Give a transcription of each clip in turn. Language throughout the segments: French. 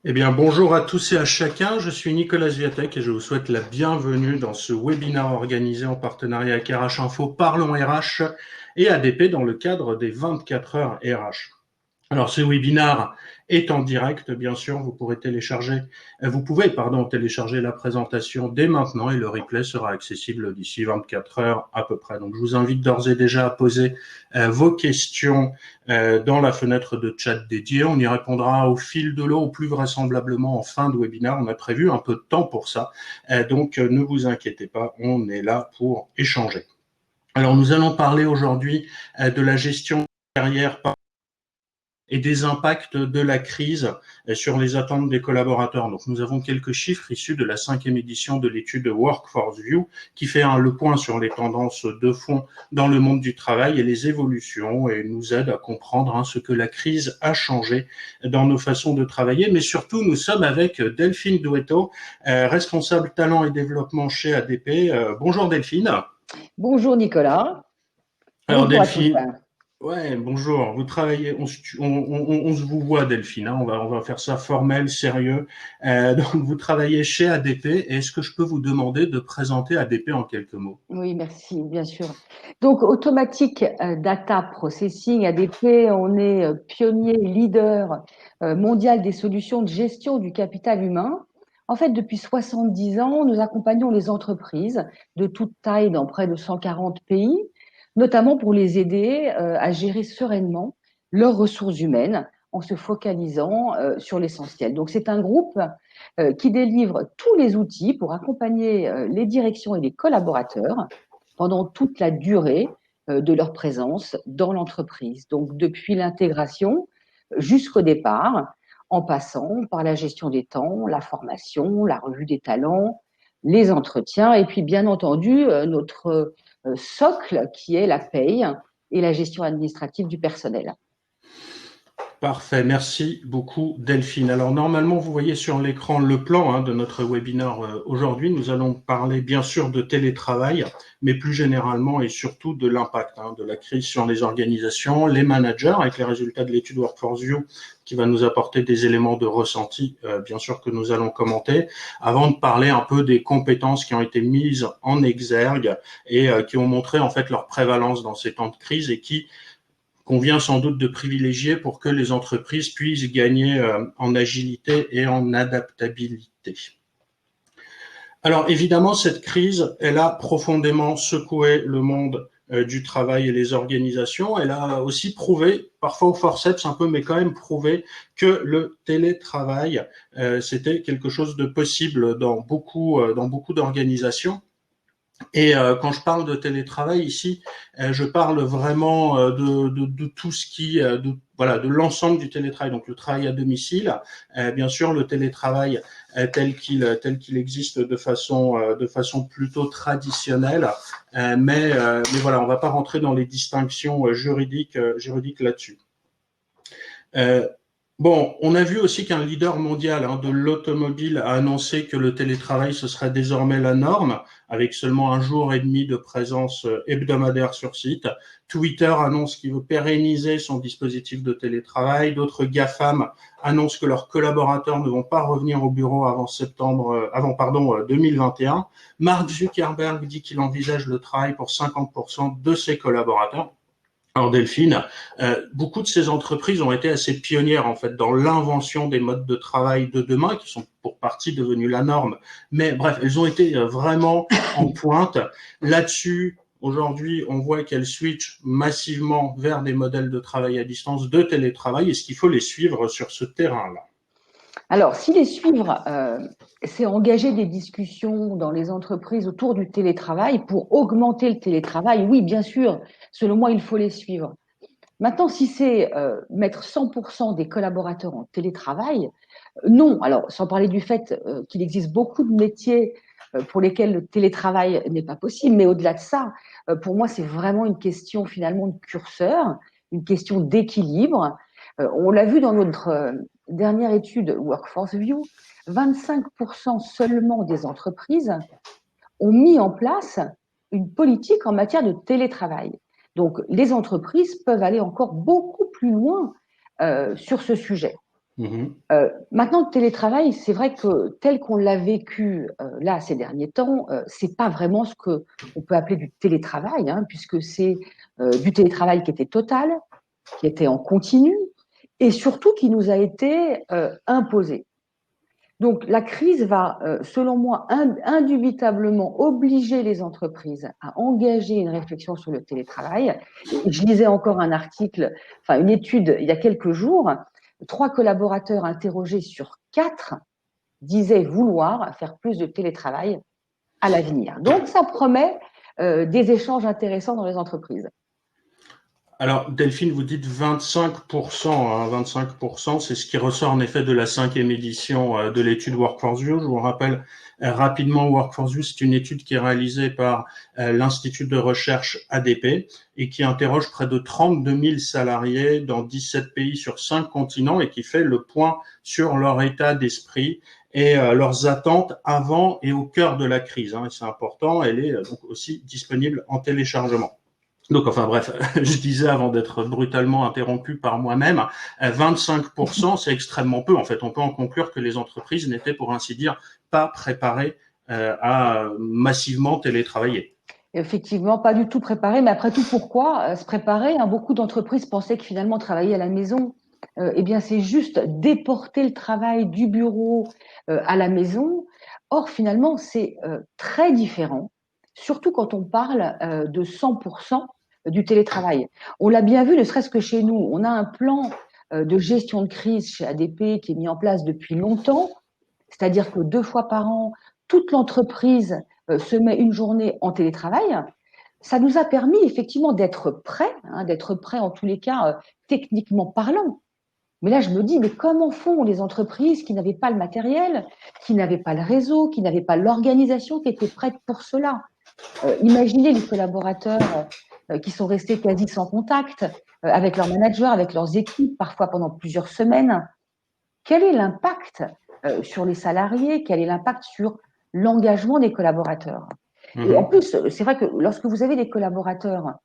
Eh bien, bonjour à tous et à chacun. Je suis Nicolas Viatek et je vous souhaite la bienvenue dans ce webinaire organisé en partenariat avec RH Info, Parlons RH et ADP dans le cadre des 24 heures RH. Alors, ce webinaire est en direct, bien sûr. Vous pouvez, télécharger la présentation dès maintenant et le replay sera accessible d'ici 24 heures à peu près. Donc, je vous invite d'ores et déjà à poser vos questions dans la fenêtre de chat dédiée. On y répondra au fil de l'eau, ou plus vraisemblablement en fin de webinaire. On a prévu un peu de temps pour ça. Donc, ne vous inquiétez pas, on est là pour échanger. Alors, nous allons parler aujourd'hui de la gestion de carrière et des impacts de la crise sur les attentes des collaborateurs. Donc, nous avons quelques chiffres issus de la 5e édition de l'étude Workforce View qui fait le point sur les tendances de fond dans le monde du travail et les évolutions et nous aide à comprendre ce que la crise a changé dans nos façons de travailler. Mais surtout, nous sommes avec Delphine Douetto, responsable talent et développement chez ADP. Bonjour Delphine. Bonjour Nicolas, Alors bonjour à tous. Delphine, ouais, bonjour. Vous travaillez, on se vous voit, Delphine. On va faire ça formel, sérieux. Donc, vous travaillez chez ADP. Est-ce que je peux vous demander de présenter ADP en quelques mots? Oui, merci, bien sûr. Donc, Automatic Data Processing, ADP, on est pionnier, leader mondial des solutions de gestion du capital humain. En fait, depuis 70 ans, nous accompagnons les entreprises de toute taille dans près de 140 pays, notamment pour les aider à gérer sereinement leurs ressources humaines en se focalisant sur l'essentiel. Donc, c'est un groupe qui délivre tous les outils pour accompagner les directions et les collaborateurs pendant toute la durée de leur présence dans l'entreprise. Donc, depuis l'intégration jusqu'au départ, en passant par la gestion des temps, la formation, la revue des talents, les entretiens et puis bien entendu notre socle qui est la paye et la gestion administrative du personnel. Parfait, merci beaucoup Delphine. Alors normalement, vous voyez sur l'écran le plan de notre webinaire aujourd'hui. Nous allons parler bien sûr de télétravail, mais plus généralement et surtout de l'impact de la crise sur les organisations, les managers, avec les résultats de l'étude Workforce View qui va nous apporter des éléments de ressenti, bien sûr que nous allons commenter, avant de parler un peu des compétences qui ont été mises en exergue et qui ont montré en fait leur prévalence dans ces temps de crise et qui convient sans doute de privilégier pour que les entreprises puissent gagner en agilité et en adaptabilité. Alors évidemment, cette crise, elle a profondément secoué le monde du travail et les organisations. Elle a aussi prouvé, parfois au forceps un peu, mais quand même prouvé que le télétravail, c'était quelque chose de possible dans beaucoup d'organisations. Et quand je parle de télétravail ici, je parle vraiment de tout ce qui, de l'ensemble du télétravail. Donc le travail à domicile, bien sûr le télétravail tel qu'il existe de façon plutôt traditionnelle, mais voilà, on va pas rentrer dans les distinctions juridiques là-dessus. Euh, Bon, on a vu aussi qu'un leader mondial de l'automobile a annoncé que le télétravail, ce serait désormais la norme, avec seulement 1 jour et demi de présence hebdomadaire sur site. Twitter annonce qu'il veut pérenniser son dispositif de télétravail. D'autres GAFAM annoncent que leurs collaborateurs ne vont pas revenir au bureau avant 2021. Mark Zuckerberg dit qu'il envisage le travail pour 50% de ses collaborateurs. Alors Delphine, beaucoup de ces entreprises ont été assez pionnières en fait dans l'invention des modes de travail de demain qui sont pour partie devenus la norme. Mais bref, elles ont été vraiment en pointe là-dessus. Aujourd'hui, on voit qu'elles switchent massivement vers des modèles de travail à distance, de télétravail. Est-ce qu'il faut les suivre sur ce terrain-là? Alors, si les suivre, c'est engager des discussions dans les entreprises autour du télétravail pour augmenter le télétravail. Oui, bien sûr, selon moi, il faut les suivre. Maintenant, si c'est mettre 100% des collaborateurs en télétravail, non. Alors, sans parler du fait qu'il existe beaucoup de métiers pour lesquels le télétravail n'est pas possible, mais au-delà de ça, pour moi, c'est vraiment une question finalement de curseur, une question d'équilibre. On l'a vu dans notre dernière étude Workforce View, 25% seulement des entreprises ont mis en place une politique en matière de télétravail. Donc, les entreprises peuvent aller encore beaucoup plus loin sur ce sujet. Maintenant, le télétravail, c'est vrai que tel qu'on l'a vécu là ces derniers temps, c'est pas vraiment ce que on peut appeler du télétravail, hein, puisque c'est du télétravail qui était total, qui était en continu, et surtout qui nous a été imposé. Donc la crise va, selon moi, indubitablement obliger les entreprises à engager une réflexion sur le télétravail. Et je lisais encore un article, enfin une étude il y a quelques jours, 3 collaborateurs interrogés sur 4 disaient vouloir faire plus de télétravail à l'avenir. Donc ça promet des échanges intéressants dans les entreprises. Alors, Delphine, vous dites 25%, hein, 25%, c'est ce qui ressort en effet de la 5e édition de l'étude Workforce View. Je vous rappelle rapidement, Workforce View, c'est une étude qui est réalisée par l'Institut de recherche ADP et qui interroge près de 32 000 salariés dans 17 pays sur 5 continents et qui fait le point sur leur état d'esprit et leurs attentes avant et au cœur de la crise. Hein, et c'est important, elle est donc aussi disponible en téléchargement. Donc, enfin bref, je disais avant d'être brutalement interrompu par moi-même, 25%, c'est extrêmement peu. En fait, on peut en conclure que les entreprises n'étaient, pour ainsi dire, pas préparées à massivement télétravailler. Effectivement, pas du tout préparé, mais après tout, pourquoi se préparer, hein? Beaucoup d'entreprises pensaient que finalement travailler à la maison, eh bien, c'est juste déporter le travail du bureau à la maison. Or, finalement, c'est très différent, surtout quand on parle de 100% du télétravail. On l'a bien vu, ne serait-ce que chez nous. On a un plan de gestion de crise chez ADP qui est mis en place depuis longtemps, c'est-à-dire que 2 fois par an, toute l'entreprise se met une journée en télétravail. Ça nous a permis effectivement d'être prêts, hein, d'être prêts en tous les cas techniquement parlant. Mais là, je me dis, mais comment font les entreprises qui n'avaient pas le matériel, qui n'avaient pas le réseau, qui n'avaient pas l'organisation qui était prête pour cela? Imaginez les collaborateurs qui sont restés quasi sans contact avec leurs managers, avec leurs équipes, parfois pendant plusieurs semaines. Quel est l'impact sur les salariés? Quel est l'impact sur l'engagement des collaborateurs? Et en plus, c'est vrai que lorsque vous avez des collaborateurs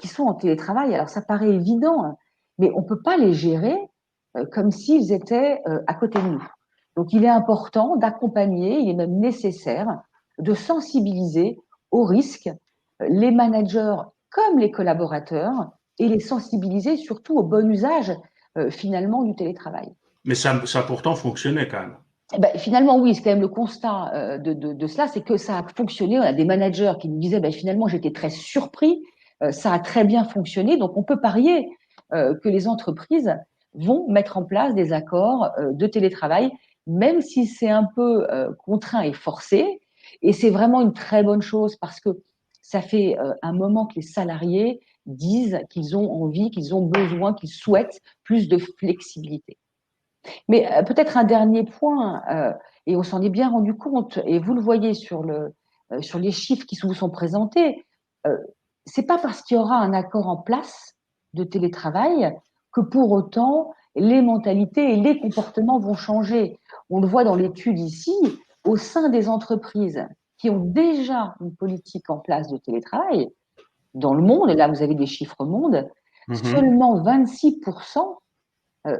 qui sont en télétravail, alors ça paraît évident, hein, mais on ne peut pas les gérer comme s'ils étaient à côté de nous. Donc il est important d'accompagner, il est même nécessaire de sensibiliser aux risques les managers comme les collaborateurs et les sensibiliser surtout au bon usage finalement du télétravail. Mais ça a pourtant fonctionné quand même. Eh ben, finalement, oui, c'est quand même le constat de cela, c'est que ça a fonctionné. On a des managers qui nous disaient, ben, finalement, j'étais très surpris, ça a très bien fonctionné. Donc, on peut parier que les entreprises vont mettre en place des accords de télétravail, même si c'est un peu contraint et forcé. Et c'est vraiment une très bonne chose parce que ça fait un moment que les salariés disent qu'ils ont envie, qu'ils ont besoin, qu'ils souhaitent plus de flexibilité. Mais peut-être un dernier point, et on s'en est bien rendu compte, et vous le voyez sur les chiffres qui vous sont présentés, c'est pas parce qu'il y aura un accord en place de télétravail que pour autant les mentalités et les comportements vont changer. On le voit dans l'étude ici, au sein des entreprises qui ont déjà une politique en place de télétravail, dans le monde, et là vous avez des chiffres monde, seulement 26%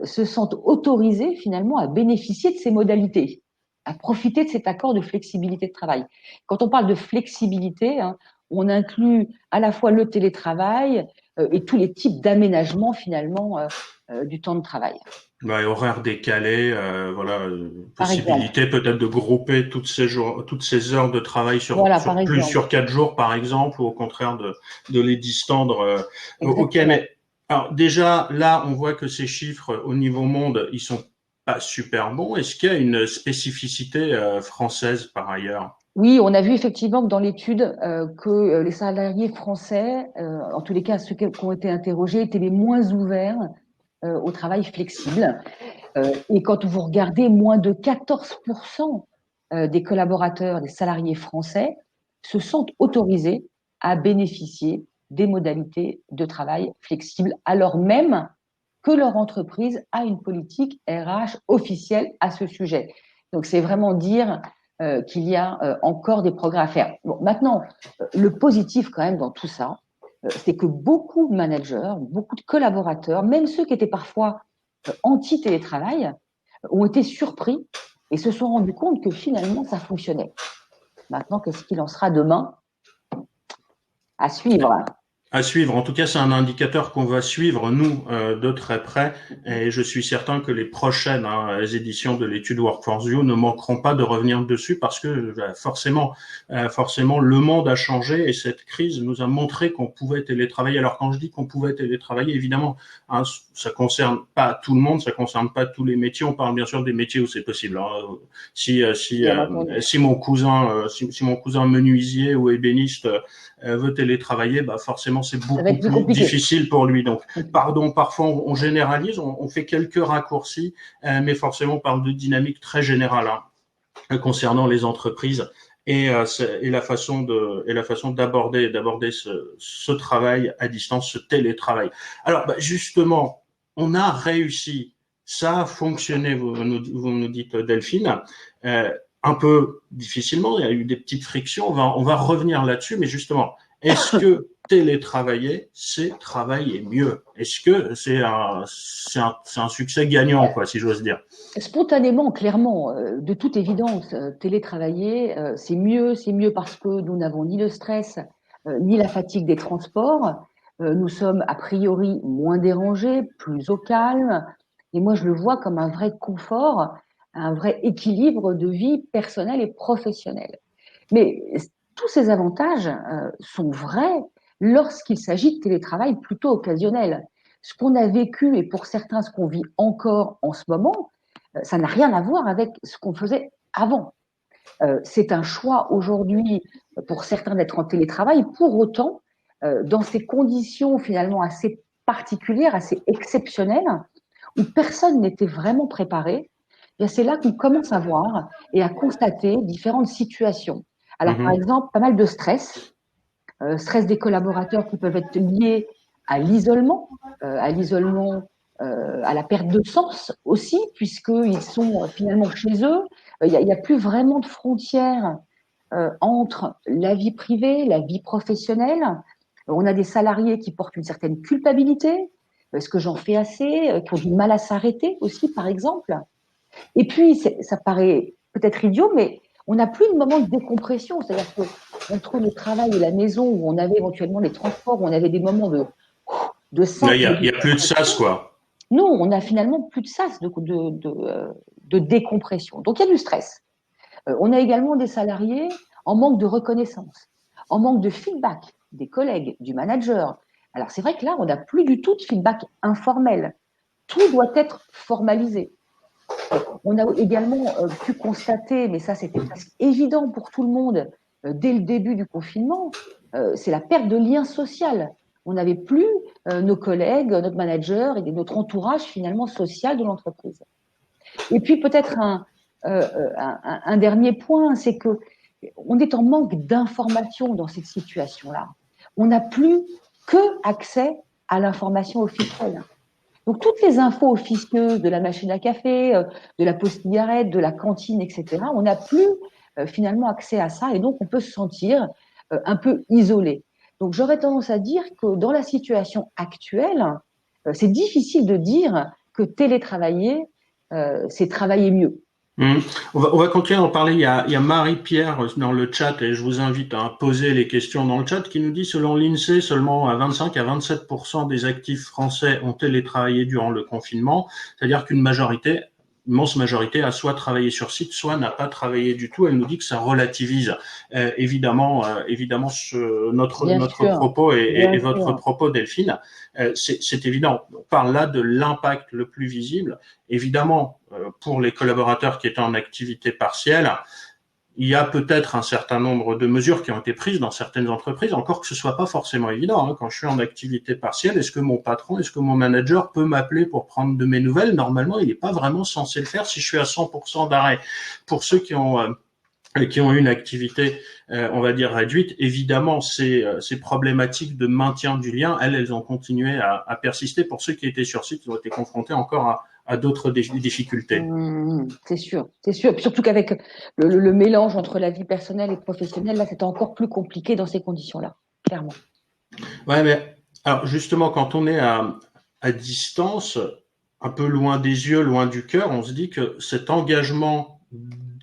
se sentent autorisés finalement à bénéficier de ces modalités, à profiter de cet accord de flexibilité de travail. Quand on parle de flexibilité, hein, on inclut à la fois le télétravail et tous les types d'aménagements finalement du temps de travail. Ouais, horaire décalé, voilà, Par exemple. possibilité peut-être de grouper toutes ces heures de travail Voilà, par exemple. sur 4 jours, par exemple, ou au contraire de les distendre. Ok, Exactement. mais alors déjà là, on voit que ces chiffres au niveau monde, ils sont pas super bons. Est-ce qu'il y a une spécificité française par ailleurs? Oui, on a vu effectivement que dans l'étude que les salariés français, en tous les cas ceux qui ont été interrogés, étaient les moins ouverts au travail flexible. Et quand vous regardez, moins de 14% des collaborateurs, des salariés français se sentent autorisés à bénéficier des modalités de travail flexibles, alors même que leur entreprise a une politique RH officielle à ce sujet. Donc c'est vraiment dire qu'il y a encore des progrès à faire. Bon, maintenant, le positif quand même dans tout ça, c'est que beaucoup de managers, beaucoup de collaborateurs, même ceux qui étaient parfois anti-télétravail ont été surpris et se sont rendus compte que finalement, ça fonctionnait. Maintenant, qu'est-ce qu'il en sera demain? À suivre. À suivre. En tout cas, c'est un indicateur qu'on va suivre, nous, de très près. Et je suis certain que les prochaines éditions de l'étude Workforce View ne manqueront pas de revenir dessus parce que forcément, le monde a changé et cette crise nous a montré qu'on pouvait télétravailler. Alors, quand je dis qu'on pouvait télétravailler, évidemment, ça concerne pas tout le monde, ça concerne pas tous les métiers. On parle bien sûr des métiers où c'est possible. Si mon cousin menuisier ou ébéniste veut télétravailler, forcément c'est beaucoup plus difficile pour lui. Donc, pardon, parfois on généralise, on fait quelques raccourcis, mais forcément on parle de dynamique très générale concernant les entreprises et la façon d'aborder ce travail à distance, ce télétravail. Alors, justement, on a réussi, ça a fonctionné. Vous nous dites, Delphine. Un peu difficilement, il y a eu des petites frictions, on va revenir là-dessus, mais justement, est-ce que télétravailler, c'est travailler mieux? Est-ce que c'est un succès gagnant, quoi, si j'ose dire? Spontanément, clairement, de toute évidence, télétravailler, c'est mieux parce que nous n'avons ni le stress, ni la fatigue des transports. Nous sommes a priori moins dérangés, plus au calme, et moi je le vois comme un vrai confort, un vrai équilibre de vie personnelle et professionnelle. Mais tous ces avantages sont vrais lorsqu'il s'agit de télétravail plutôt occasionnel. Ce qu'on a vécu et pour certains ce qu'on vit encore en ce moment, ça n'a rien à voir avec ce qu'on faisait avant. C'est un choix aujourd'hui pour certains d'être en télétravail. Pour autant, dans ces conditions finalement assez particulières, assez exceptionnelles, où personne n'était vraiment préparé, c'est là qu'on commence à voir et à constater différentes situations. Alors, par exemple, pas mal de stress des collaborateurs qui peuvent être liés à l'isolement, à la perte de sens aussi, puisqu'ils sont finalement chez eux. Il n'y a plus vraiment de frontières entre la vie privée, la vie professionnelle. On a des salariés qui portent une certaine culpabilité. Est-ce que j'en fais assez? Qui ont du mal à s'arrêter aussi, par exemple. Et puis, ça paraît peut-être idiot, mais on n'a plus de moment de décompression. C'est-à-dire qu'entre le travail et la maison, où on avait éventuellement les transports, où on avait des moments de sas. Il n'y a plus de sas, quoi. Non, on a finalement plus de sas, de décompression. Donc, il y a du stress. On a également des salariés en manque de reconnaissance, en manque de feedback des collègues, du manager. Alors, c'est vrai que là, on n'a plus du tout de feedback informel. Tout doit être formalisé. On a également pu constater, mais ça c'était presque évident pour tout le monde dès le début du confinement, c'est la perte de lien social. On n'avait plus nos collègues, notre manager et notre entourage finalement social de l'entreprise. Et puis peut-être un dernier point, c'est que on est en manque d'informations dans cette situation-là. On n'a plus que accès à l'information officielle. Donc, toutes les infos officieuses de la machine à café, de la pause cigarette, de la cantine, etc., on n'a plus finalement accès à ça et donc on peut se sentir un peu isolé. Donc, j'aurais tendance à dire que dans la situation actuelle, c'est difficile de dire que télétravailler, c'est travailler mieux. On va continuer à en parler. Il y a Marie-Pierre dans le chat et je vous invite à poser les questions dans le chat qui nous dit selon l'INSEE, seulement 25 à 27% des actifs français ont télétravaillé durant le confinement. C'est-à-dire qu'une immense majorité a soit travaillé sur site, soit n'a pas travaillé du tout. Elle nous dit que ça relativise évidemment notre propos et votre propos, Delphine. C'est évident. On parle là de l'impact le plus visible. Évidemment, pour les collaborateurs qui étaient en activité partielle, il y a peut-être un certain nombre de mesures qui ont été prises dans certaines entreprises, encore que ce soit pas forcément évident. Quand je suis en activité partielle, est-ce que mon patron, est-ce que mon manager peut m'appeler pour prendre de mes nouvelles? Normalement, il n'est pas vraiment censé le faire si je suis à 100% d'arrêt. Pour ceux qui ont eu une activité, on va dire réduite, évidemment, ces problématiques de maintien du lien, elles ont continué à persister. Pour ceux qui étaient sur site, ils ont été confrontés encore à d'autres difficultés. C'est sûr. Surtout qu'avec le mélange entre la vie personnelle et professionnelle, là, c'est encore plus compliqué dans ces conditions-là, clairement. Ouais, mais alors justement, quand on est à distance, un peu loin des yeux, loin du cœur, on se dit que cet engagement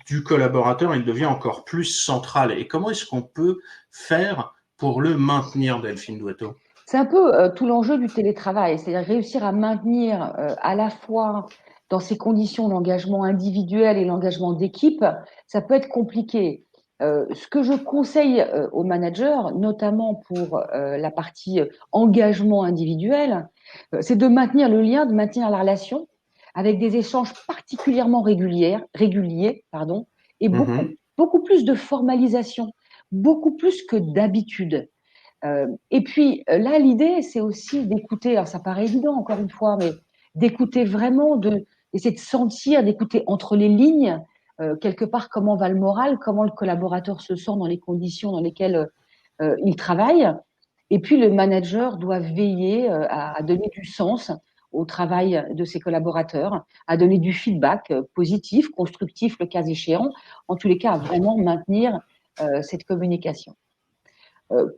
du collaborateur, il devient encore plus central. Et comment est-ce qu'on peut faire pour le maintenir, Delphine Douatteau? C'est un peu tout l'enjeu du télétravail, c'est-à-dire réussir à maintenir à la fois dans ces conditions l'engagement individuel et l'engagement d'équipe, ça peut être compliqué. Ce que je conseille aux managers, notamment pour la partie engagement individuel, c'est de maintenir le lien, de maintenir la relation avec des échanges particulièrement réguliers, pardon, et Mhm. beaucoup plus de formalisation, beaucoup plus que d'habitude. Et puis là, l'idée, c'est aussi d'écouter, alors ça paraît évident encore une fois, mais d'écouter vraiment, d'essayer de sentir, d'écouter entre les lignes, quelque part comment va le moral, comment le collaborateur se sent dans les conditions dans lesquelles il travaille. Et puis le manager doit veiller à donner du sens au travail de ses collaborateurs, à donner du feedback positif, constructif le cas échéant, en tous les cas à vraiment maintenir cette communication.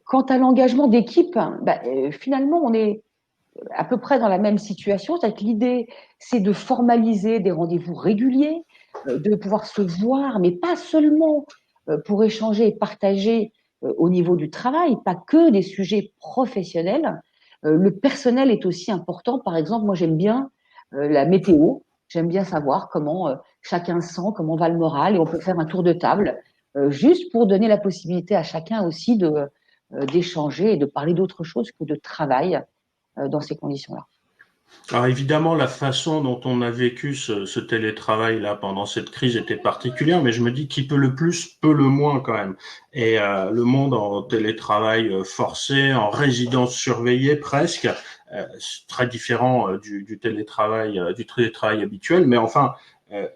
Quant à l'engagement d'équipe, finalement, on est à peu près dans la même situation. C'est-à-dire que l'idée, c'est de formaliser des rendez-vous réguliers, de pouvoir se voir, mais pas seulement pour échanger et partager au niveau du travail, pas que des sujets professionnels. Le personnel est aussi important. Par exemple, moi, j'aime bien la météo. J'aime bien savoir comment chacun se sent, comment va le moral, et on peut faire un tour de table juste pour donner la possibilité à chacun aussi d'échanger et de parler d'autre chose que de travail dans ces conditions-là. Alors évidemment, la façon dont on a vécu ce télétravail-là pendant cette crise était particulière, mais je me dis qui peut le plus, peut le moins quand même. Et le monde en télétravail forcé, en résidence surveillée presque, c'est très différent du télétravail habituel. Mais enfin, euh,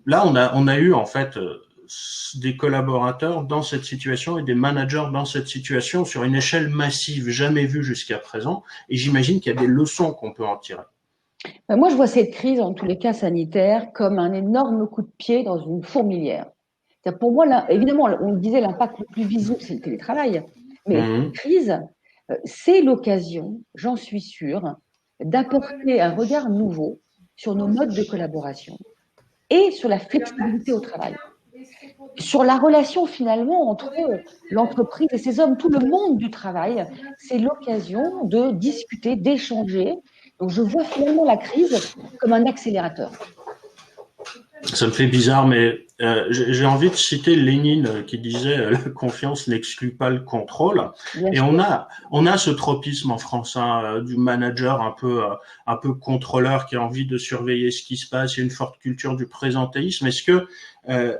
là on a eu en fait des collaborateurs dans cette situation et des managers dans cette situation sur une échelle massive, jamais vue jusqu'à présent. Et j'imagine qu'il y a des leçons qu'on peut en tirer. Moi, je vois cette crise, en tous les cas sanitaires, comme un énorme coup de pied dans une fourmilière. Pour moi, là, évidemment, on le disait, l'impact le plus visible, c'est le télétravail. Mais cette Mmh. crise, c'est l'occasion, j'en suis sûre, d'apporter un regard nouveau sur nos modes de collaboration et sur la flexibilité au travail. Sur la relation finalement entre l'entreprise et ses hommes, tout le monde du travail, c'est l'occasion de discuter, d'échanger. Donc je vois finalement la crise comme un accélérateur. Ça me fait bizarre, mais j'ai envie de citer Lénine qui disait la confiance n'exclut pas le contrôle. Bien Et sûr. on a ce tropisme en France hein, du manager un peu contrôleur qui a envie de surveiller ce qui se passe. Il y a une forte culture du présentéisme. Euh,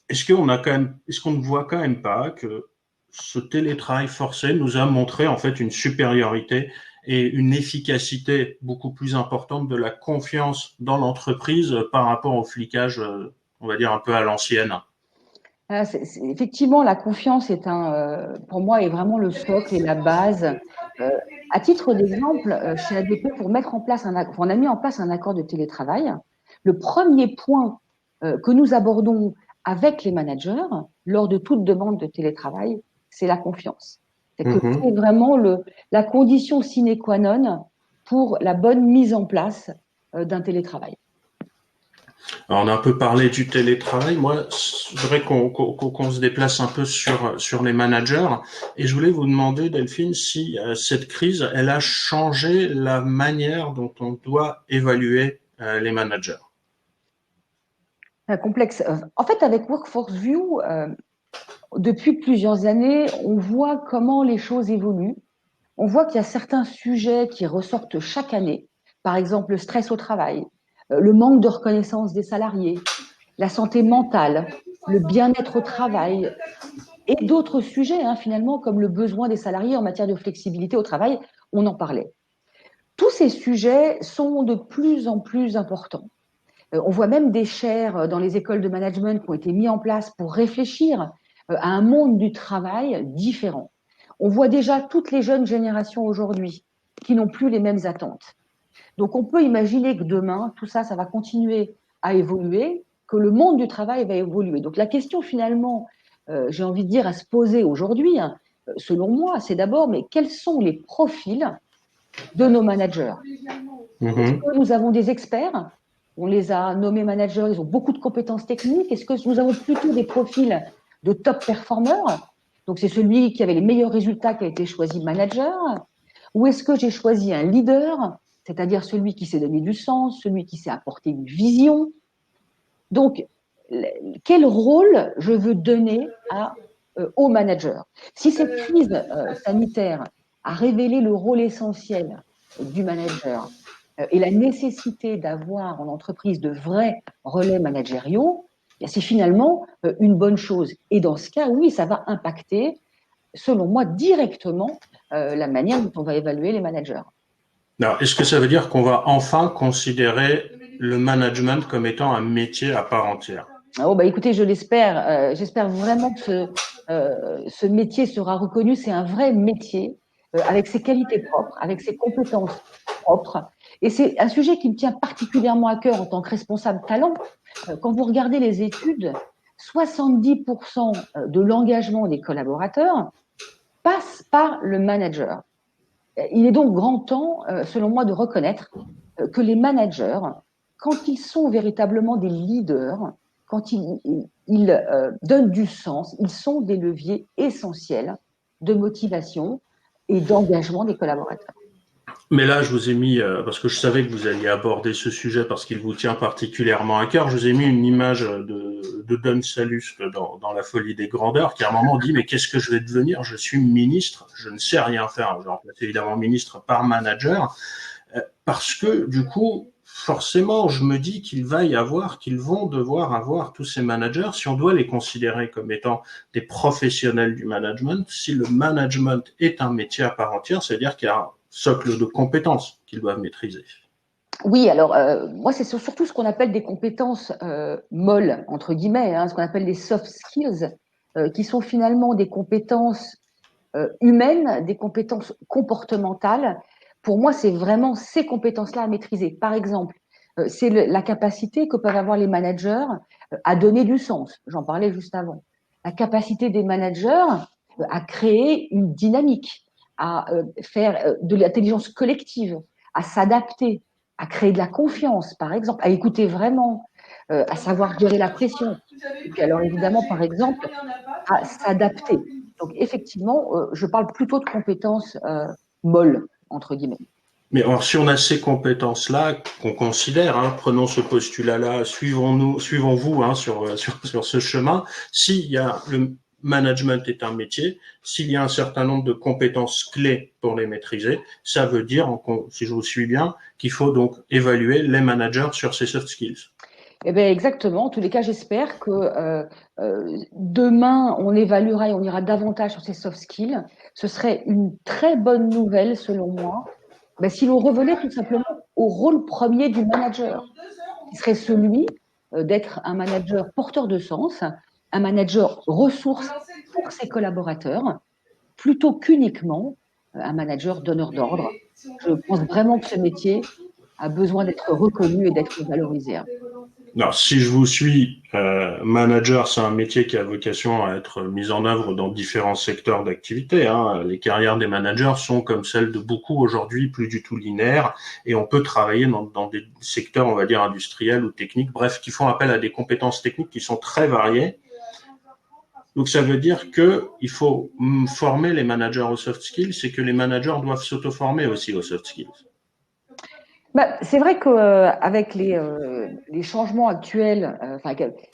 est-ce qu'on ne voit quand même pas que ce télétravail forcé nous a montré en fait une supériorité et une efficacité beaucoup plus importante de la confiance dans l'entreprise par rapport au flicage, on va dire un peu à l'ancienne. Effectivement, la confiance pour moi, est vraiment le socle et la base. Euh, à titre d'exemple, chez ADP, on a mis en place un accord de télétravail. Le premier point que nous abordons avec les managers lors de toute demande de télétravail, c'est la confiance. C'est que c'est Mm-hmm. vraiment la condition sine qua non pour la bonne mise en place d'un télétravail. Alors, on a un peu parlé du télétravail. Moi, je voudrais qu'on se déplace un peu sur les managers. Et je voulais vous demander, Delphine, si cette crise, elle a changé la manière dont on doit évaluer les managers. Complexe. En fait, avec Workforce View, depuis plusieurs années, on voit comment les choses évoluent. On voit qu'il y a certains sujets qui ressortent chaque année. Par exemple, le stress au travail, le manque de reconnaissance des salariés, la santé mentale, le bien-être au travail et d'autres sujets, hein, finalement, comme le besoin des salariés en matière de flexibilité au travail. On en parlait. Tous ces sujets sont de plus en plus importants. On voit même des chaires dans les écoles de management qui ont été mis en place pour réfléchir à un monde du travail différent. On voit déjà toutes les jeunes générations aujourd'hui qui n'ont plus les mêmes attentes. Donc on peut imaginer que demain, tout ça, ça va continuer à évoluer, que le monde du travail va évoluer. Donc la question finalement, j'ai envie de dire, à se poser aujourd'hui, hein, selon moi, c'est d'abord, mais quels sont les profils de nos managers. Est-ce Mhm. que nous avons des experts? On les a nommés managers, ils ont beaucoup de compétences techniques. Est-ce que nous avons plutôt des profils de top performeurs? Donc, c'est celui qui avait les meilleurs résultats qui a été choisi manager. Ou est-ce que j'ai choisi un leader, c'est-à-dire celui qui s'est donné du sens, celui qui s'est apporté une vision? Donc, quel rôle je veux donner au manager? Si cette crise sanitaire a révélé le rôle essentiel du manager et la nécessité d'avoir en entreprise de vrais relais managériaux, c'est finalement une bonne chose. Et dans ce cas, oui, ça va impacter, selon moi, directement la manière dont on va évaluer les managers. Alors, est-ce que ça veut dire qu'on va enfin considérer le management comme étant un métier à part entière? Oh, bah, écoutez, je l'espère. J'espère vraiment que ce métier sera reconnu. C'est un vrai métier avec ses qualités propres, avec ses compétences propres. Et c'est un sujet qui me tient particulièrement à cœur en tant que responsable talent. Quand vous regardez les études, 70% de l'engagement des collaborateurs passe par le manager. Il est donc grand temps, selon moi, de reconnaître que les managers, quand ils sont véritablement des leaders, quand ils donnent du sens, ils sont des leviers essentiels de motivation et d'engagement des collaborateurs. Mais là, je vous ai mis, parce que je savais que vous alliez aborder ce sujet parce qu'il vous tient particulièrement à cœur, je vous ai mis une image de Don Salluste dans La folie des grandeurs, qui à un moment dit, mais qu'est-ce que je vais devenir? Je suis ministre, je ne sais rien faire. Je remplace évidemment ministre par manager, parce que du coup, forcément, je me dis qu'ils vont devoir avoir tous ces managers, si on doit les considérer comme étant des professionnels du management, si le management est un métier à part entière, c'est-à-dire qu'il y a un socle de compétences qu'ils doivent maîtriser. Oui, alors moi, c'est surtout ce qu'on appelle des compétences molles, entre guillemets, hein, ce qu'on appelle des soft skills, qui sont finalement des compétences humaines, des compétences comportementales. Pour moi, c'est vraiment ces compétences-là à maîtriser. Par exemple, c'est la capacité que peuvent avoir les managers à donner du sens. J'en parlais juste avant. La capacité des managers à créer une dynamique, à faire de l'intelligence collective, à s'adapter, à créer de la confiance, par exemple, à écouter vraiment, à savoir gérer la pression. Et puis alors évidemment, par exemple, à s'adapter. Donc effectivement, je parle plutôt de compétences molles, entre guillemets. Mais alors, si on a ces compétences-là qu'on considère, hein, prenons ce postulat-là, suivons-vous hein, sur ce chemin. S'il y a le management est un métier, s'il y a un certain nombre de compétences clés pour les maîtriser, ça veut dire, si je vous suis bien, qu'il faut donc évaluer les managers sur ces soft skills. Eh bien, exactement. En tous les cas, j'espère que demain, on évaluera et on ira davantage sur ces soft skills. Ce serait une très bonne nouvelle, selon moi, ben, si l'on revenait tout simplement au rôle premier du manager, qui serait celui d'être un manager porteur de sens, un manager ressource pour ses collaborateurs, plutôt qu'uniquement un manager donneur d'ordre. Je pense vraiment que ce métier a besoin d'être reconnu et d'être valorisé. Alors, si je vous suis, manager, c'est un métier qui a vocation à être mis en œuvre dans différents secteurs d'activité. Hein. Les carrières des managers sont, comme celles de beaucoup aujourd'hui, plus du tout linéaires, et on peut travailler dans des secteurs, on va dire, industriels ou techniques, bref, qui font appel à des compétences techniques qui sont très variées. Donc, ça veut dire que il faut former les managers aux soft skills, c'est que les managers doivent s'auto-former aussi aux soft skills. Bah, c'est vrai qu'avec les changements actuels,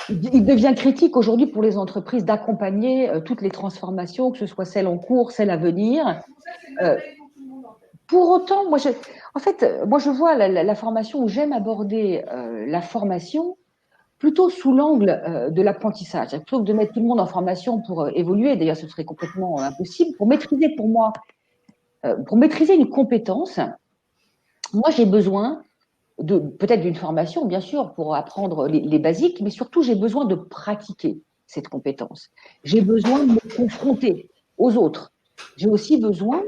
il devient critique aujourd'hui pour les entreprises d'accompagner toutes les transformations, que ce soit celles en cours, celles à venir. Euh, pour autant, moi, je vois la formation où j'aime aborder la formation plutôt sous l'angle de l'apprentissage. Plutôt que de mettre tout le monde en formation pour évoluer, d'ailleurs, ce serait complètement impossible. Pour maîtriser, pour moi, pour maîtriser une compétence, moi, j'ai besoin peut-être d'une formation, bien sûr, pour apprendre les basiques, mais surtout, j'ai besoin de pratiquer cette compétence. J'ai besoin de me confronter aux autres. J'ai aussi besoin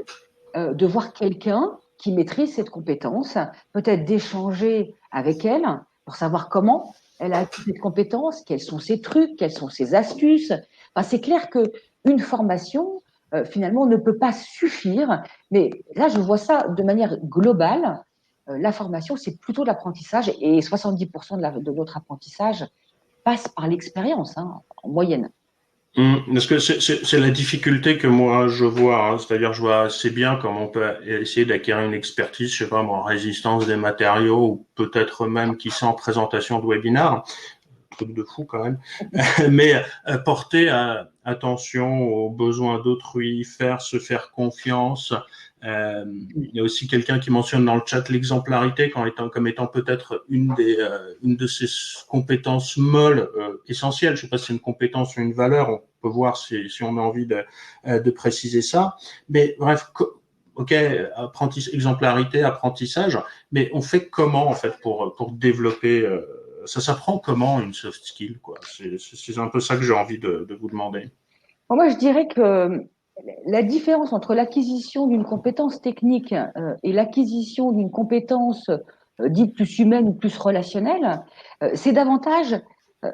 de voir quelqu'un qui maîtrise cette compétence, peut-être d'échanger avec elle pour savoir comment elle a acquis cette compétence, quels sont ses trucs, quelles sont ses astuces. Enfin, c'est clair qu'une formation finalement, ne peut pas suffire. Mais là, je vois ça de manière globale. La formation, c'est plutôt de l'apprentissage et 70% de notre apprentissage passe par l'expérience, hein, en moyenne. Parce que c'est la difficulté que moi je vois, hein. C'est-à-dire je vois assez bien comment on peut essayer d'acquérir une expertise, je sais pas moi, en résistance des matériaux ou peut-être même qui sent en présentation de webinar, truc de fou quand même. Mais porter attention aux besoins d'autrui, se faire confiance. Il y a aussi quelqu'un qui mentionne dans le chat l'exemplarité comme étant peut-être une de ces compétences molles essentielles. Je sais pas si c'est une compétence ou une valeur. On peut voir si on a envie de préciser ça. Mais bref, ok, exemplarité, apprentissage. Mais on fait comment en fait pour développer ça s'apprend comment une soft skill, quoi. C'est un peu ça que j'ai envie de vous demander. Moi, je dirais que la différence entre l'acquisition d'une compétence technique et l'acquisition d'une compétence dite plus humaine ou plus relationnelle, c'est davantage,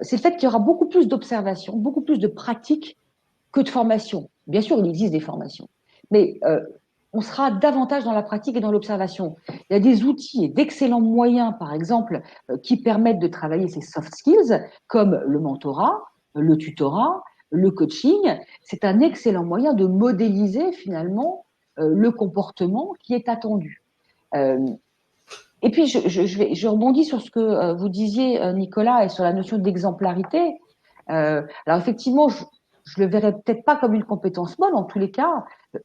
c'est le fait qu'il y aura beaucoup plus d'observation, beaucoup plus de pratique que de formation. Bien sûr, il existe des formations, mais on sera davantage dans la pratique et dans l'observation. Il y a des outils et d'excellents moyens, par exemple, qui permettent de travailler ces soft skills, comme le mentorat, le tutorat, le coaching. C'est un excellent moyen de modéliser finalement le comportement qui est attendu. Euh, et puis, je rebondis sur ce que vous disiez, Nicolas, et sur la notion d'exemplarité. Alors effectivement, je le verrais peut-être pas comme une compétence molle. En tous les cas,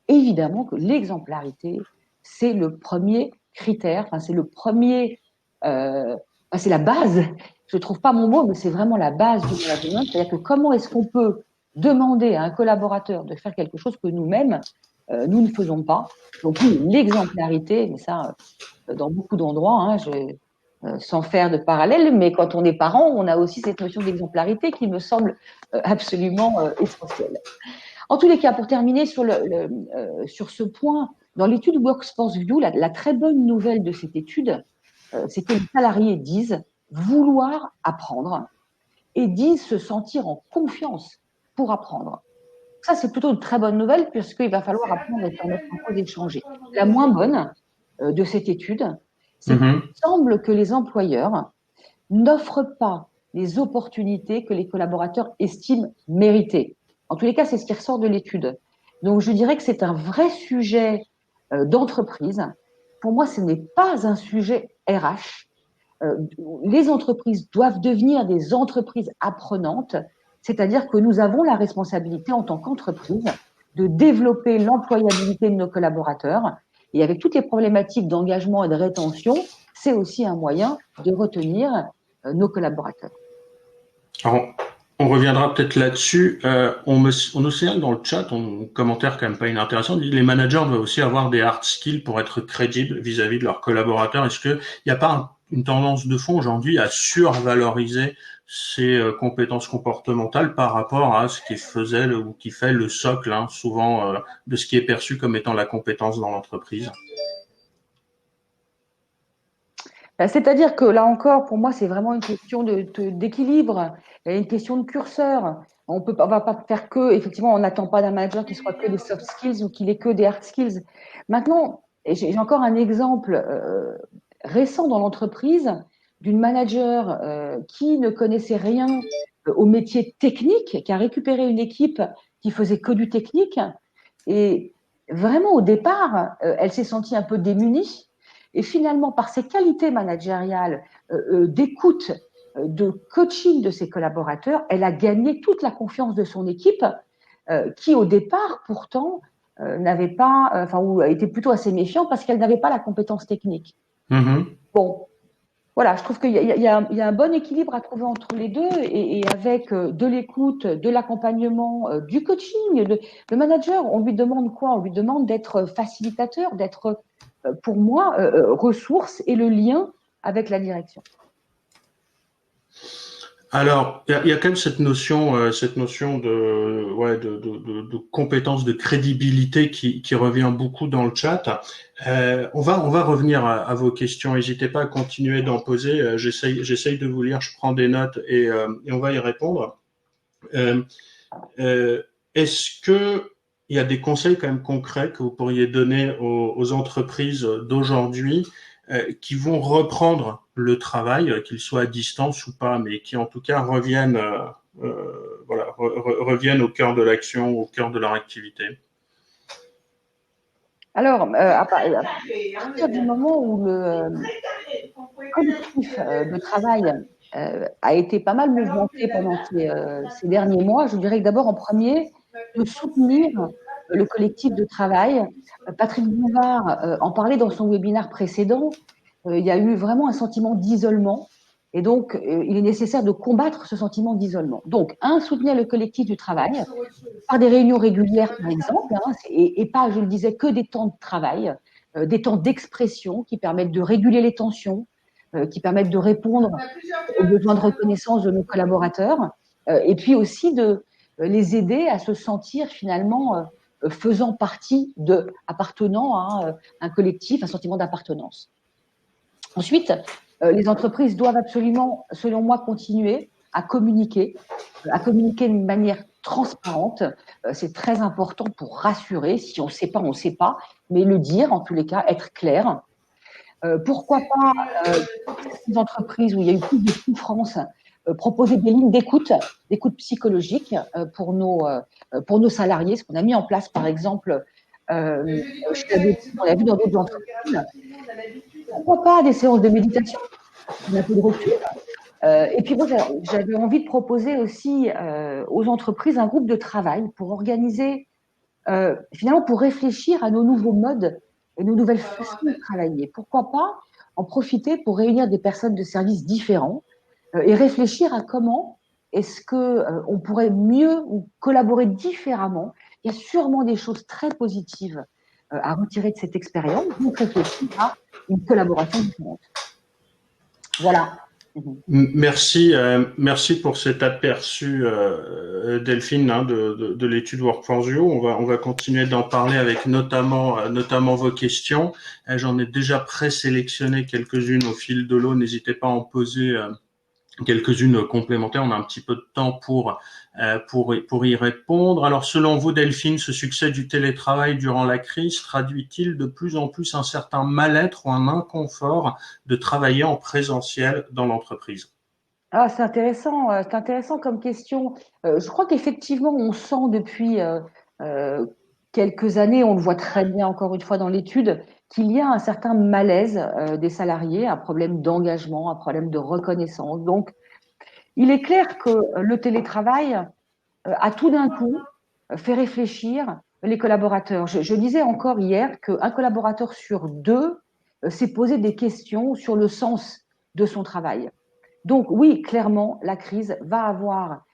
évidemment que l'exemplarité, c'est le premier critère. Enfin, c'est le premier. C'est la base. Je trouve pas mon mot, mais c'est vraiment la base du management. C'est-à-dire que comment est-ce qu'on peut demander à un collaborateur de faire quelque chose que nous-mêmes nous ne faisons pas. Donc oui, l'exemplarité, mais ça, dans beaucoup d'endroits, hein, sans faire de parallèle, mais quand on est parent, on a aussi cette notion d'exemplarité qui me semble absolument essentielle. En tous les cas, pour terminer sur ce point, dans l'étude Workforce View, la très bonne nouvelle de cette étude, c'est que les salariés disent vouloir apprendre et disent se sentir en confiance pour apprendre. Ça, c'est plutôt une très bonne nouvelle puisqu'il va falloir apprendre à mettre en cause et changer. La moins bonne de cette étude, c'est qu'il semble que les employeurs n'offrent pas les opportunités que les collaborateurs estiment méritées. En tous les cas, c'est ce qui ressort de l'étude. Donc, je dirais que c'est un vrai sujet d'entreprise. Pour moi, ce n'est pas un sujet RH. Les entreprises doivent devenir des entreprises apprenantes, c'est-à-dire que nous avons la responsabilité en tant qu'entreprise de développer l'employabilité de nos collaborateurs. Et avec toutes les problématiques d'engagement et de rétention, c'est aussi un moyen de retenir nos collaborateurs. Alors, on reviendra peut-être là-dessus. On nous signale dans le chat, un commentaire quand même pas inintéressant, dit les managers doivent aussi avoir des hard skills pour être crédibles vis-à-vis de leurs collaborateurs. Est-ce qu'il n'y a pas une tendance de fond aujourd'hui à survaloriser ces compétences comportementales par rapport à ce qui faisait ou qui fait le socle, hein, souvent de ce qui est perçu comme étant la compétence dans l'entreprise? C'est-à-dire que là encore, pour moi, c'est vraiment une question d'équilibre, une question de curseur. On va pas faire que, effectivement, on n'attend pas d'un manager qui soit que des soft skills ou qu'il ait que des hard skills. Maintenant, j'ai encore un exemple récent dans l'entreprise d'une manager qui ne connaissait rien au métier technique, qui a récupéré une équipe qui faisait que du technique. Et vraiment, au départ, elle s'est sentie un peu démunie. Et finalement, par ses qualités managériales, d'écoute, de coaching de ses collaborateurs, elle a gagné toute la confiance de son équipe, qui au départ, pourtant, n'avait pas, enfin, ou était plutôt assez méfiant parce qu'elle n'avait pas la compétence technique. Bon, voilà, je trouve qu'il y a un bon équilibre à trouver entre les deux et avec de l'écoute, de l'accompagnement, du coaching. Le manager, on lui demande quoi? On lui demande d'être facilitateur, d'être, pour moi, ressource et le lien avec la direction. Alors, il y a quand même cette notion de compétence, de crédibilité qui revient beaucoup dans le chat. On va revenir à vos questions. N'hésitez pas à continuer d'en poser. J'essaye de vous lire. Je prends des notes et on va y répondre. Est-ce que il y a des conseils quand même concrets que vous pourriez donner aux entreprises d'aujourd'hui qui vont reprendre le travail, qu'il soit à distance ou pas, mais qui en tout cas reviennent, voilà, reviennent au cœur de l'action, au cœur de leur activité. Alors, partir du moment où le collectif de travail a été pas mal mouvementé pendant ces derniers mois, je dirais que d'abord en premier, de soutenir le collectif de travail. Patrick Bouvard en parlait dans son webinaire précédent. Il y a eu vraiment un sentiment d'isolement. Et donc, il est nécessaire de combattre ce sentiment d'isolement. Donc, soutenir le collectif du travail par des réunions régulières, par exemple, hein, et pas, je le disais, que des temps de travail, des temps d'expression qui permettent de réguler les tensions, qui permettent de répondre aux besoins de reconnaissance de nos collaborateurs, et puis aussi de les aider à se sentir finalement faisant partie appartenant à un collectif, un sentiment d'appartenance. Ensuite, les entreprises doivent absolument, selon moi, continuer à communiquer de manière transparente. C'est très important pour rassurer. Si on ne sait pas, on ne sait pas, mais le dire, en tous les cas, être clair. Pourquoi pas, les entreprises où il y a eu plus de souffrance, proposer des lignes d'écoute psychologique pour nos salariés, ce qu'on a mis en place, par exemple, chez ADP, on l'a vu dans d'autres entreprises. Pourquoi pas des séances de méditation, un peu de recul. Et puis moi, j'avais envie de proposer aussi aux entreprises un groupe de travail pour organiser, finalement, pour réfléchir à nos nouveaux modes et nos nouvelles façons de travailler. Pourquoi pas en profiter pour réunir des personnes de services différents et réfléchir à comment est-ce que on pourrait mieux ou collaborer différemment. Il y a sûrement des choses très positives à retirer de cette expérience. Donc réfléchir à une collaboration différente. Voilà. Merci, merci pour cet aperçu, Delphine, hein, de l'étude Workforce View. On va continuer d'en parler avec notamment vos questions. J'en ai déjà présélectionné quelques-unes au fil de l'eau. N'hésitez pas à en poser quelques-unes complémentaires. On a un petit peu de temps pour y répondre. Alors, selon vous, Delphine, ce succès du télétravail durant la crise traduit-il de plus en plus un certain mal-être ou un inconfort de travailler en présentiel dans l'entreprise? Ah, c'est intéressant comme question. Je crois qu'effectivement, on sent depuis quelques années, on le voit très bien encore une fois dans l'étude, qu'il y a un certain malaise des salariés, un problème d'engagement, un problème de reconnaissance. Donc, il est clair que le télétravail a tout d'un coup fait réfléchir les collaborateurs. Je disais encore hier qu'un collaborateur sur deux s'est posé des questions sur le sens de son travail. Donc oui, clairement, la crise va avoir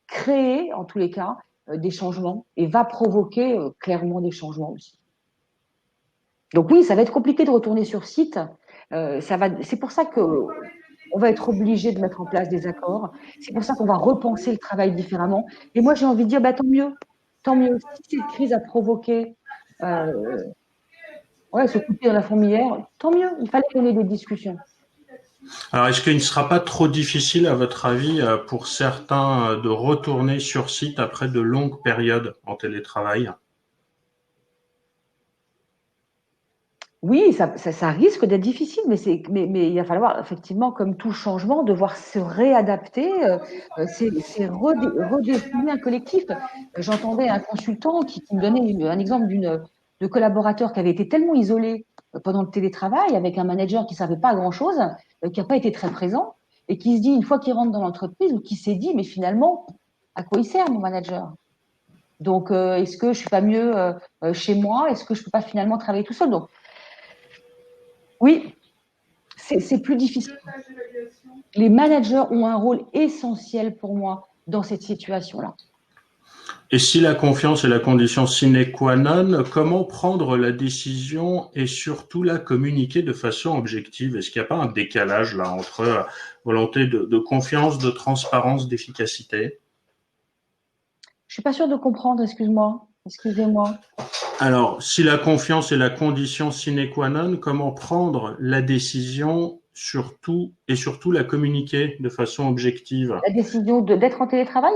créé, en tous les cas, des changements et va provoquer clairement des changements aussi. Donc oui, ça va être compliqué de retourner sur site. C'est pour ça que on va être obligé de mettre en place des accords. C'est pour ça qu'on va repenser le travail différemment. Et moi, j'ai envie de dire, bah, tant mieux. Tant mieux. Si cette crise a provoqué ce coup de pied dans la fourmilière, tant mieux. Il fallait qu'on ait des discussions. Alors, est-ce qu'il ne sera pas trop difficile, à votre avis, pour certains de retourner sur site après de longues périodes en télétravail? Oui, ça risque d'être difficile, mais il va falloir effectivement, comme tout changement, devoir se réadapter. C'est redéfinir un collectif. J'entendais un consultant qui me donnait un exemple de collaborateur qui avait été tellement isolé pendant le télétravail, avec un manager qui ne savait pas grand-chose, qui n'a pas été très présent, et qui se dit, une fois qu'il rentre dans l'entreprise, ou qui s'est dit, mais finalement, à quoi il sert mon manager? Donc, est-ce que je suis pas mieux chez moi? Est-ce que je peux pas finalement travailler tout seul? Donc, oui, c'est plus difficile. Les managers ont un rôle essentiel pour moi dans cette situation-là. Et si la confiance est la condition sine qua non, comment prendre la décision et surtout la communiquer de façon objective? Est-ce qu'il n'y a pas un décalage là entre volonté de confiance, de transparence, d'efficacité? Je suis pas sûre de comprendre, excusez-moi. Alors, si la confiance est la condition sine qua non, comment prendre la décision surtout la communiquer de façon objective. La décision d'être en télétravail?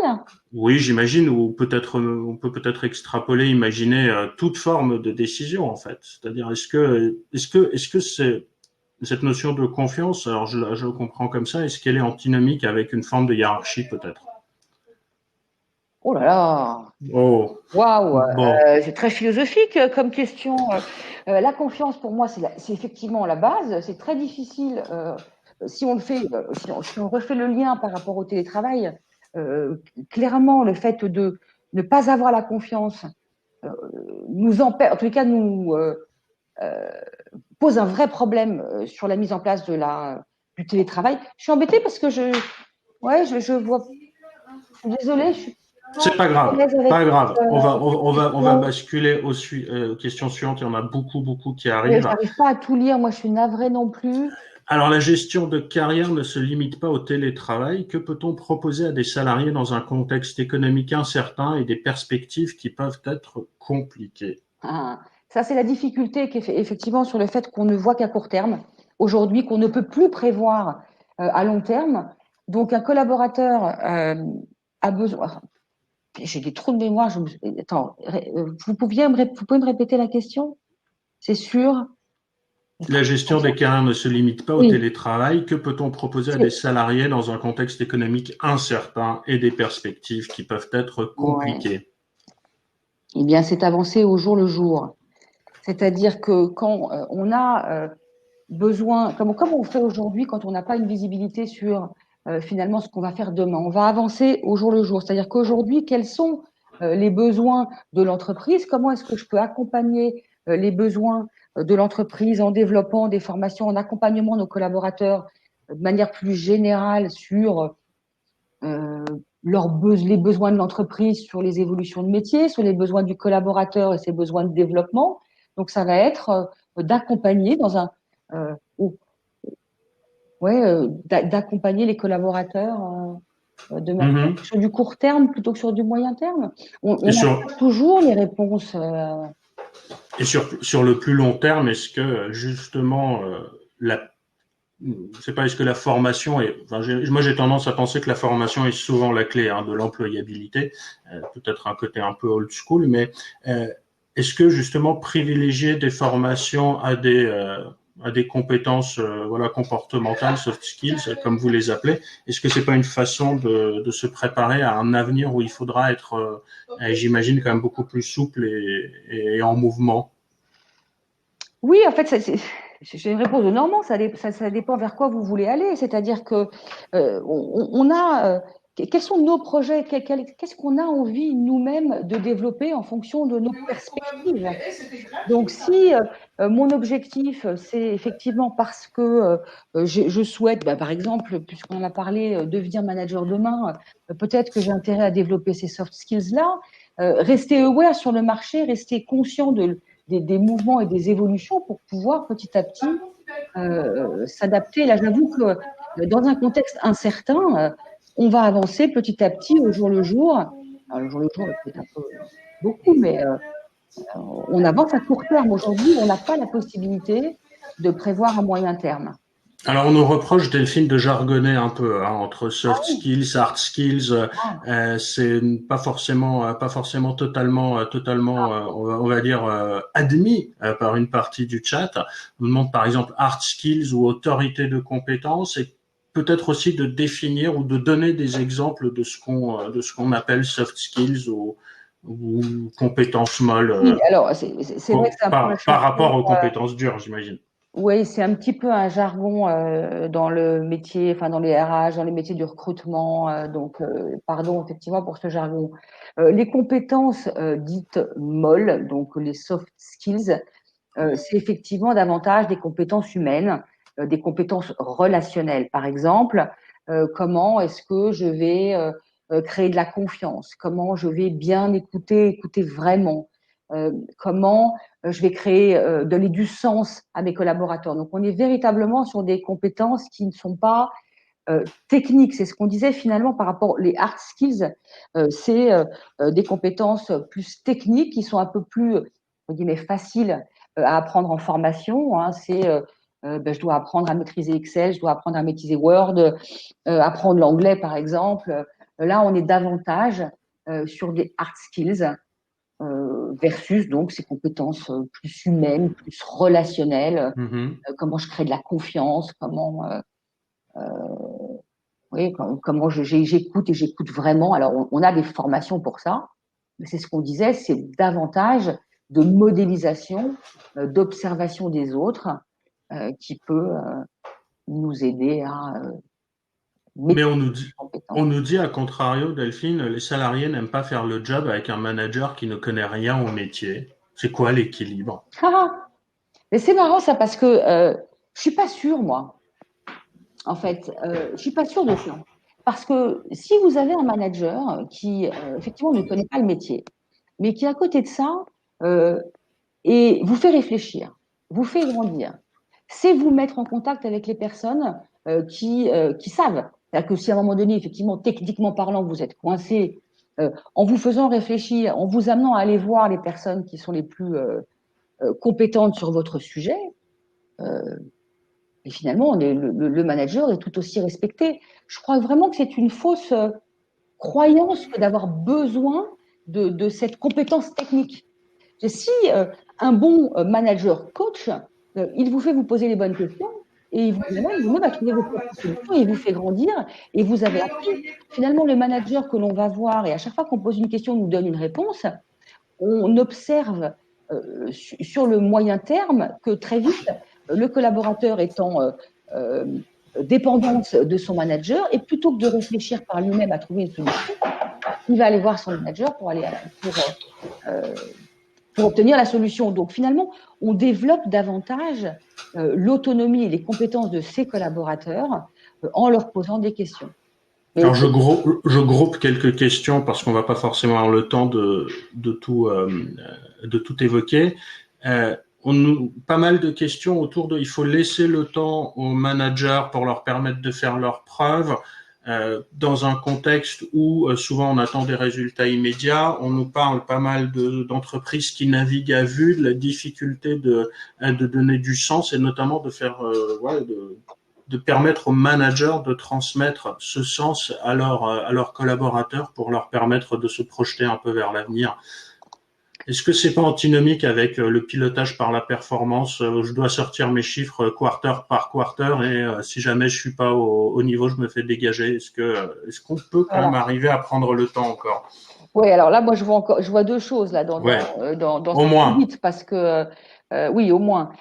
Oui, j'imagine, ou peut-être on peut peut-être extrapoler, imaginer toute forme de décision en fait. C'est-à-dire est-ce que c'est cette notion de confiance, alors je le comprends comme ça, est-ce qu'elle est antinomique avec une forme de hiérarchie peut-être? Oh là là! Oh, Waouh, bon, c'est très philosophique comme question. La confiance, pour moi, c'est effectivement la base. C'est très difficile si on le fait, si on refait le lien par rapport au télétravail. Clairement, le fait de ne pas avoir la confiance euh, nous empêche, en tout cas, nous pose un vrai problème sur la mise en place du télétravail. Je suis embêtée parce que je vois. Je suis désolée, je suis pas c'est pas à grave, l'aise avec pas grave. On va cette basculer aux questions suivantes. Il y en a beaucoup, beaucoup qui Oui, arrivent. j'arrive pas à tout lire. Moi, je suis navrée non plus. Alors, la gestion de carrière ne se limite pas au télétravail. Que peut-on proposer à des salariés dans un contexte économique incertain et des perspectives qui peuvent être compliquées? Ah, ça, c'est la difficulté effectivement sur le fait qu'on ne voit qu'à court terme. Aujourd'hui, qu'on ne peut plus prévoir à long terme. Donc, un collaborateur a besoin. J'ai des trous de mémoire. Attends, vous pouvez me répéter la question? C'est sûr. La gestion des carrières ne se limite pas au Oui, télétravail. Que peut-on proposer à des c'est salariés dans un contexte économique incertain et des perspectives qui peuvent être ouais. compliquées? Eh bien, c'est avancé au jour le jour. C'est-à-dire que quand on a besoin, comme on fait aujourd'hui quand on n'a pas une visibilité sur finalement ce qu'on va faire demain. On va avancer au jour le jour. C'est-à-dire qu'aujourd'hui, quels sont les besoins de l'entreprise? Comment est-ce que je peux accompagner les besoins de l'entreprise en développant des formations, en accompagnement de nos collaborateurs de manière plus générale sur euh, les besoins de l'entreprise, sur les évolutions de métier, sur les besoins du collaborateur et ses besoins de développement. Donc, ça va être d'accompagner dans un ouais, d'accompagner les collaborateurs de manière Mhm. sur du court terme plutôt que sur du moyen terme. Et On n'a sur, pas toujours les réponses. sur le plus long terme, est-ce que justement la c'est pas est-ce que la formation est enfin, moi j'ai tendance à penser que la formation est souvent la clé de l'employabilité, peut-être un côté un peu old school, mais euh, est-ce que justement privilégier des formations à des compétences voilà comportementales, soft skills comme vous les appelez, est-ce que c'est pas une façon de se préparer à un avenir où il faudra être j'imagine quand même beaucoup plus souple et en mouvement? Oui, en fait, j'ai une réponse de Normand. Ça dépend vers quoi vous voulez aller. C'est-à-dire que on a quels sont nos projets, qu'est-ce qu'on a envie nous-mêmes de développer en fonction de nos perspectives. Donc, si mon objectif, c'est effectivement parce que je souhaite, bah, par exemple, puisqu'on en a parlé, devenir manager demain, peut-être que j'ai intérêt à développer ces soft skills-là, rester aware sur le marché, rester conscient des mouvements et des évolutions pour pouvoir petit à petit s'adapter. Là, j'avoue que dans un contexte incertain, on va avancer petit à petit au jour le jour. Alors, le jour le jour, peut-être un peu beaucoup, mais on avance à court terme. Aujourd'hui, on n'a pas la possibilité de prévoir à moyen terme. Alors on nous reproche Delphine de jargonner un peu entre Ah soft oui, skills, hard skills. ah, C'est pas forcément totalement, on va dire admis par une partie du chat. On demande par exemple hard skills ou autorité de compétence et peut-être aussi de définir ou de donner des exemples de ce qu'on appelle soft skills ou compétences molles oui, alors c'est vrai que c'est un peu un par chapeau. rapport aux compétences dures, j'imagine. Oui, c'est un petit peu un jargon dans le métier, enfin dans les RH, dans les métiers du recrutement. Donc, pardon effectivement pour ce jargon. Les compétences dites molles, donc les soft skills, c'est effectivement davantage des compétences humaines, des compétences relationnelles. Par exemple, comment est-ce que je vais créer de la confiance? Comment je vais bien écouter vraiment? Comment je vais créer, donner du sens à mes collaborateurs? Donc, on est véritablement sur des compétences qui ne sont pas techniques. C'est ce qu'on disait finalement par rapport aux hard skills. C'est des compétences plus techniques qui sont un peu plus, on faciles à apprendre en formation. Hein. C'est je dois apprendre à maîtriser Excel, je dois apprendre à maîtriser Word, apprendre l'anglais par exemple. Là, on est davantage sur des hard skills versus donc ces compétences plus humaines, plus relationnelles. Comment je crée de la confiance, oui, comment j'écoute et j'écoute vraiment. Alors, on a des formations pour ça, mais c'est ce qu'on disait, c'est davantage de modélisation, d'observation des autres qui peut nous aider à Mais maîtriser les on compétences. nous dit à contrario, Delphine, les salariés n'aiment pas faire le job avec un manager qui ne connaît rien au métier. C'est quoi l'équilibre? Mais c'est marrant ça parce que je suis pas sûre, moi. En fait, je suis pas sûre de ça. Parce que si vous avez un manager qui, effectivement, ne connaît pas le métier, mais qui, à côté de ça, euh, et vous fait réfléchir, vous fait grandir, c'est vous mettre en contact avec les personnes qui savent. C'est-à-dire que si à un moment donné, effectivement, techniquement parlant, vous êtes coincé, en vous faisant réfléchir, en vous amenant à aller voir les personnes qui sont les plus compétentes sur votre sujet, et finalement, le manager est tout aussi respecté. Je crois vraiment que c'est une fausse croyance que d'avoir besoin de cette compétence technique. Si un bon manager coach, il vous fait vous poser les bonnes questions et il vous-même va trouver vos propres solutions et il vous fait grandir et vous avez appris. Finalement, le manager que l'on va voir et à chaque fois qu'on pose une question, on nous donne une réponse, on observe sur le moyen terme que très vite, le collaborateur étant euh, dépendance de son manager et plutôt que de réfléchir par lui-même à trouver une solution, il va aller voir son manager pour obtenir la solution. Donc finalement, on développe davantage l'autonomie et les compétences de ses collaborateurs en leur posant des questions. Mais Alors je groupe quelques questions parce qu'on va pas forcément avoir le temps de tout évoquer. Pas mal de questions autour de il faut laisser le temps aux managers pour leur permettre de faire leurs preuves. Dans un contexte où souvent on attend des résultats immédiats, on nous parle pas mal d'entreprises qui naviguent à vue, de la difficulté de donner du sens et notamment de faire de permettre aux managers de transmettre ce sens à leurs collaborateurs pour leur permettre de se projeter un peu vers l'avenir. Est-ce que c'est pas antinomique avec le pilotage par la performance? Je dois sortir mes chiffres quarter par quarter et si jamais je suis pas au niveau, je me fais dégager. Est-ce qu'on peut quand même voilà. arriver à prendre le temps encore? Oui, alors là, moi, je vois deux choses là Ouais, dans ce au que vous moins. dites, parce que oui, au moins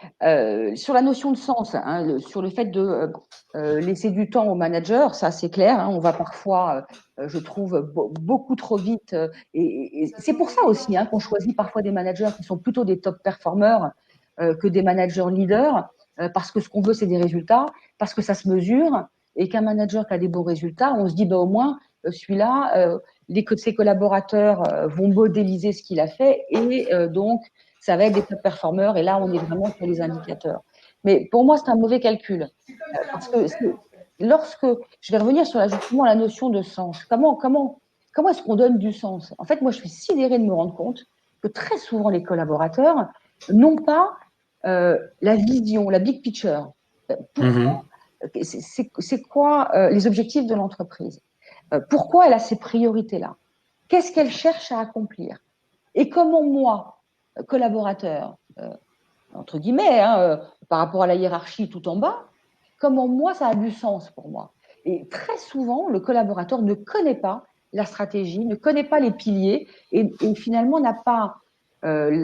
sur la notion de sens, hein, sur le fait de laisser du temps au manager, ça c'est clair. Hein, on va parfois, je trouve, beaucoup trop vite, et c'est pour ça aussi qu'on choisit parfois des managers qui sont plutôt des top performers que des managers leaders, parce que ce qu'on veut, c'est des résultats, parce que ça se mesure, et qu'un manager qui a des bons résultats, on se dit, bah, au moins, celui-là, ses collaborateurs vont modéliser ce qu'il a fait et donc ça va être des top performers et là on est vraiment sur les indicateurs. Mais pour moi c'est un mauvais calcul parce que lorsque je vais revenir sur justement la notion de sens, comment est-ce qu'on donne du sens? En fait, moi je suis sidérée de me rendre compte que très souvent les collaborateurs n'ont pas la vision, la big picture. Pourquoi? C'est quoi les objectifs de l'entreprise? Pourquoi elle a ces priorités-là? Qu'est-ce qu'elle cherche à accomplir? Et comment moi, collaborateur, entre guillemets, par rapport à la hiérarchie tout en bas, comment moi ça a du sens pour moi? Et très souvent, le collaborateur ne connaît pas la stratégie, ne connaît pas les piliers et finalement n'a pas il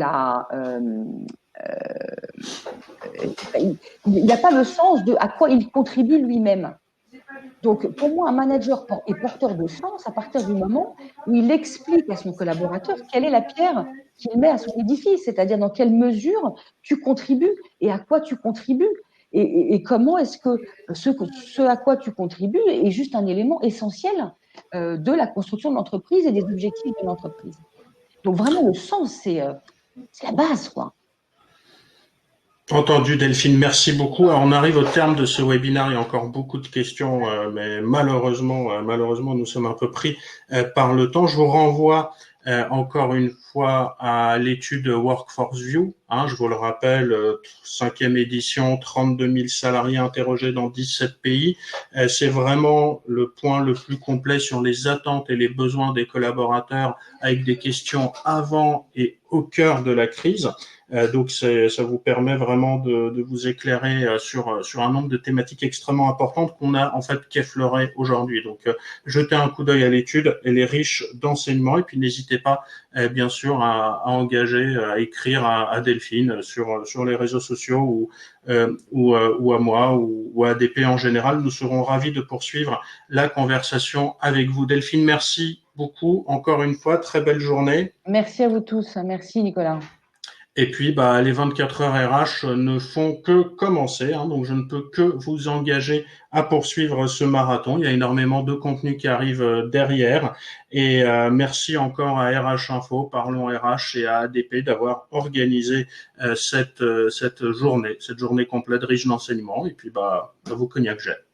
n'a pas le sens de à quoi il contribue lui-même. Donc, pour moi, un manager est porteur de sens à partir du moment où il explique à son collaborateur quelle est la pierre qu'il met à son édifice, c'est-à-dire dans quelle mesure tu contribues et à quoi tu contribues. Et comment est-ce que ce à quoi tu contribues est juste un élément essentiel de la construction de l'entreprise et des objectifs de l'entreprise. Donc, vraiment, le sens, c'est la base, quoi. Entendu Delphine, merci beaucoup. Alors, on arrive au terme de ce webinaire, il y a encore beaucoup de questions, mais malheureusement, nous sommes un peu pris par le temps. Je vous renvoie encore une fois à l'étude Workforce View Je vous le rappelle, cinquième édition, 32 000 salariés interrogés dans 17 pays. C'est vraiment le point le plus complet sur les attentes et les besoins des collaborateurs avec des questions avant et au cœur de la crise. Donc ça vous permet vraiment de vous éclairer sur un nombre de thématiques extrêmement importantes qu'on a en fait qu'effleurer aujourd'hui. Donc jetez un coup d'œil à l'étude, elle est riche d'enseignements et puis n'hésitez pas bien sûr à engager, à écrire à Delphine sur les réseaux sociaux ou à moi ou à ADP en général. Nous serons ravis de poursuivre la conversation avec vous. Delphine, merci beaucoup encore une fois, très belle journée. Merci à vous tous. Merci Nicolas. Et puis, les 24 heures RH ne font que commencer, donc je ne peux que vous engager à poursuivre ce marathon. Il y a énormément de contenu qui arrive derrière. Et merci encore à RH Info, Parlons RH et à ADP d'avoir organisé cette journée complète riche d'enseignements. Et puis, à vous Cognac Jet.